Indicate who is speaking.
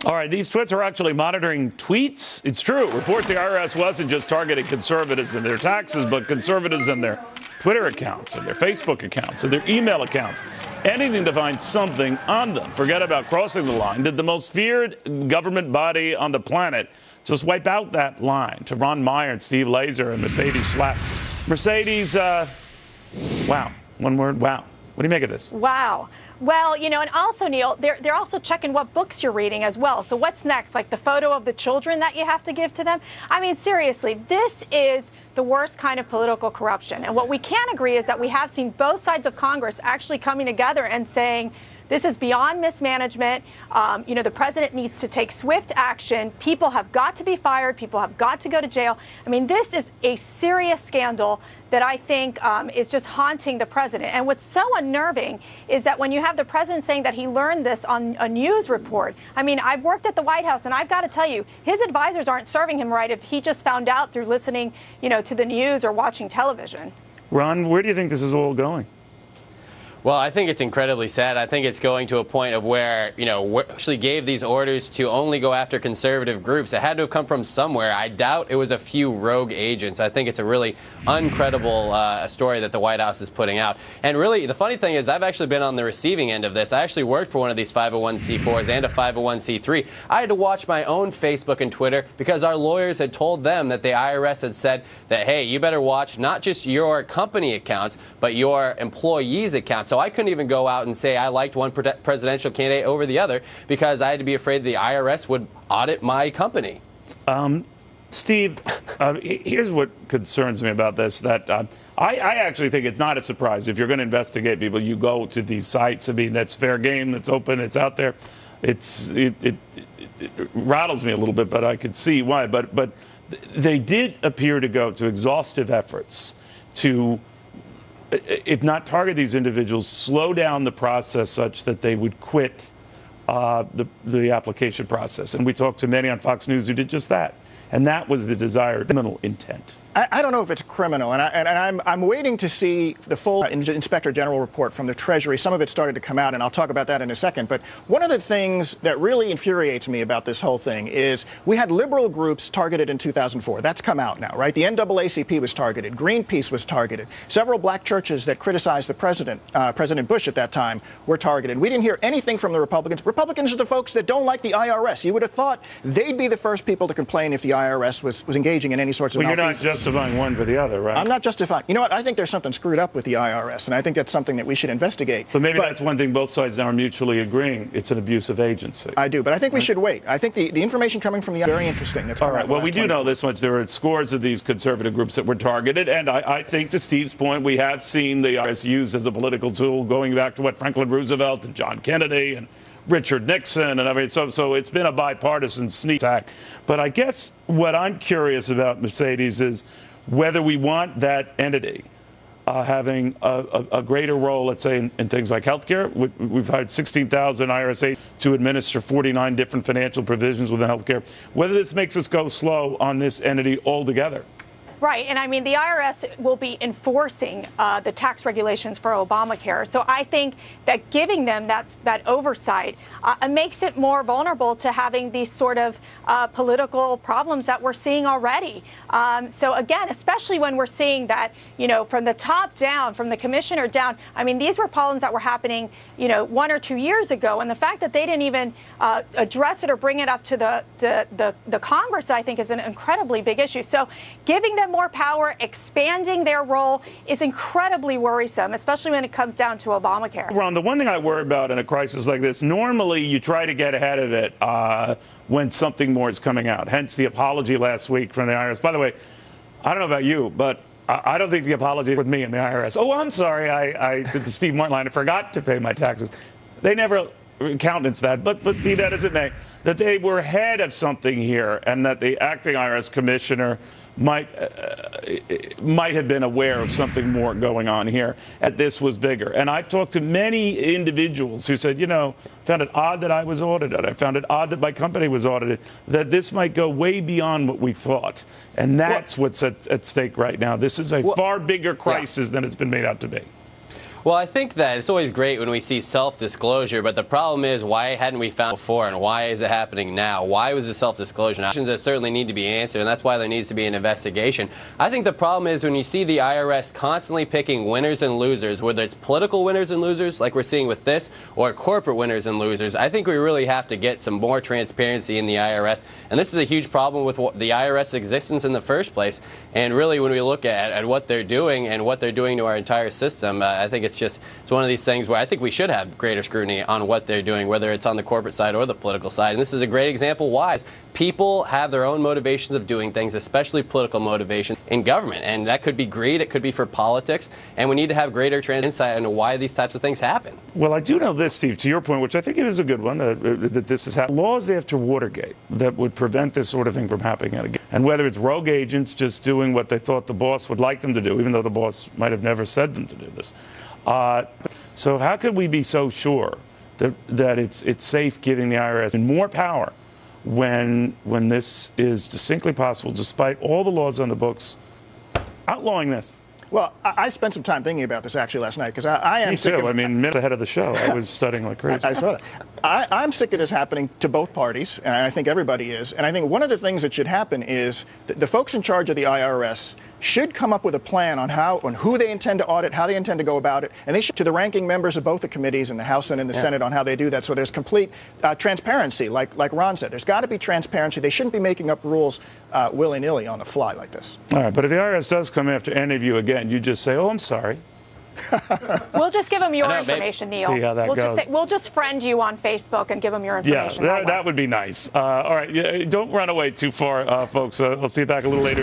Speaker 1: All right, these tweets are actually monitoring tweets. It's true. Reports the IRS wasn't just targeting conservatives and their taxes, but conservatives and their Twitter accounts and their Facebook accounts and their email accounts. Anything to find something on them. Forget about crossing the line. Did the most feared government body on the planet just wipe out that line to Ron Meyer and Steve Laser and Mercedes Schlapp? Mercedes, wow. One word, wow. What do you make of this?
Speaker 2: Wow. Well, and also, Neil, they're also checking what books you're reading as well. So what's next? Like the photo of the children that you have to give to them? I mean, seriously, this is the worst kind of political corruption. And what we can agree is that we have seen both sides of Congress actually coming together and saying, this is beyond mismanagement. The president needs to take swift action. People have got to be fired. People have got to go to jail. I mean, this is a serious scandal that I think is just haunting the president. And what's so unnerving is that when you have the president saying that he learned this on a news report, I mean, I've worked at the White House, and I've got to tell you, his advisors aren't serving him right if he just found out through listening, to the news or watching television.
Speaker 1: Ron, where do you think this is all going?
Speaker 3: Well, I think it's incredibly sad. I think it's going to a point of where, we actually gave these orders to only go after conservative groups. It had to have come from somewhere. I doubt it was a few rogue agents. I think it's a really uncredible story that the White House is putting out. And really, the funny thing is I've actually been on the receiving end of this. I actually worked for one of these 501c4s and a 501c3. I had to watch my own Facebook and Twitter because our lawyers had told them that the IRS had said that, hey, you better watch not just your company accounts, but your employees' accounts. So I couldn't even go out and say I liked one presidential candidate over the other because I had to be afraid the IRS would audit my company.
Speaker 1: Steve, here's what concerns me about this, that I actually think it's not a surprise. If you're going to investigate people, you go to these sites. I mean, that's fair game. That's open. It's out there. It rattles me a little bit, but I could see why. But they did appear to go to exhaustive efforts to, if not target these individuals, slow down the process such that they would quit the application process. And we talked to many on Fox News who did just that. And that was the desired criminal intent.
Speaker 4: I don't know if it's criminal, and I'm waiting to see the full Inspector General report from the Treasury. Some of it started to come out, and I'll talk about that in a second. But one of the things that really infuriates me about this whole thing is we had liberal groups targeted in 2004. That's come out now, right? The NAACP was targeted. Greenpeace was targeted. Several black churches that criticized the president, President Bush at that time, were targeted. We didn't hear anything from the Republicans. Republicans are the folks that don't like the IRS. You would have thought they'd be the first people to complain if the IRS was engaging in any sorts of malfeasance.
Speaker 1: You're not justifying one for the other, right?
Speaker 4: I'm not justifying. You know what? I think there's something screwed up with the IRS, and I think that's something that we should investigate.
Speaker 1: So maybe that's one thing both sides now are mutually agreeing. It's an abusive agency.
Speaker 4: I do, but I think we should wait. I think the information coming from the IRS is very interesting. That's
Speaker 1: all right. Well, we do know this much. There are scores of these conservative groups that were targeted, and I think, to Steve's point, we have seen the IRS used as a political tool going back to what Franklin Roosevelt and John Kennedy and Richard Nixon, and I mean, so it's been a bipartisan sneak attack. But I guess what I'm curious about, Mercedes, is whether we want that entity having a greater role, let's say, in things like healthcare. We've hired 16,000 IRS agents to administer 49 different financial provisions within healthcare. Whether this makes us go slow on this entity altogether.
Speaker 2: Right. And I mean, the IRS will be enforcing the tax regulations for Obamacare. So I think that giving them that oversight makes it more vulnerable to having these sort of political problems that we're seeing already. So again, especially when we're seeing that, from the top down, from the commissioner down, I mean, these were problems that were happening, 1 or 2 years ago. And the fact that they didn't even address it or bring it up to the Congress, I think, is an incredibly big issue. So giving them more power, expanding their role is incredibly worrisome, especially when it comes down to Obamacare.
Speaker 1: Ron, the one thing I worry about in a crisis like this, normally you try to get ahead of it when something more is coming out. Hence the apology last week from the IRS. By the way, I don't know about you, but I don't think the apology with me and the IRS. Oh, I'm sorry, I did the Steve Martin line. I forgot to pay my taxes. They never countenance that, but be that as it may, that they were ahead of something here, and that the acting IRS commissioner might have been aware of something more going on here, and this was bigger. And I've talked to many individuals who said, found it odd that I was audited. I found it odd that my company was audited, that this might go way beyond what we thought. And that's what's at stake right now. This is a far bigger crisis than it's been made out to be.
Speaker 3: Well, I think that it's always great when we see self-disclosure, but the problem is, why hadn't we found it before, and why is it happening now? Why was the self-disclosure? Questions that certainly need to be answered, and that's why there needs to be an investigation. I think the problem is when you see the IRS constantly picking winners and losers, whether it's political winners and losers, like we're seeing with this, or corporate winners and losers. I think we really have to get some more transparency in the IRS, and this is a huge problem with the IRS existence in the first place. And really, when we look at what they're doing and what they're doing to our entire system, I think it's one of these things where I think we should have greater scrutiny on what they're doing, whether it's on the corporate side or the political side. And this is a great example why. People have their own motivations of doing things, especially political motivation in government. And that could be greed, it could be for politics, and we need to have greater insight into why these types of things happen.
Speaker 1: Well, I do know this, Steve, to your point, which I think it is a good one, that this is happening. Laws after Watergate that would prevent this sort of thing from happening again. And whether it's rogue agents just doing what they thought the boss would like them to do, even though the boss might have never said them to do this. So how could we be so sure that it's safe giving the IRS more power when this is distinctly possible, despite all the laws on the books outlawing this?
Speaker 4: Well, I spent some time thinking about this actually last night because I am
Speaker 1: Me
Speaker 4: sick
Speaker 1: too.
Speaker 4: of,
Speaker 1: I mean, minutes ahead of the show, I was studying like crazy.
Speaker 4: I saw that. I'm sick of this happening to both parties, and I think everybody is. And I think one of the things that should happen is the folks in charge of the IRS should come up with a plan on who they intend to audit, how they intend to go about it, and they should to the ranking members of both the committees in the House and in the Senate on how they do that. So there's complete transparency, like Ron said. There's got to be transparency. They shouldn't be making up rules willy-nilly on the fly like this.
Speaker 1: All right, but if the IRS does come after any of you again, you just say, "Oh, I'm sorry."
Speaker 2: We'll just give them your information, Neil.
Speaker 1: See how that goes.
Speaker 2: We'll just friend you on Facebook and give them your information.
Speaker 1: Yeah, that would be nice. All right, don't run away too far, folks. I'll see you back a little later.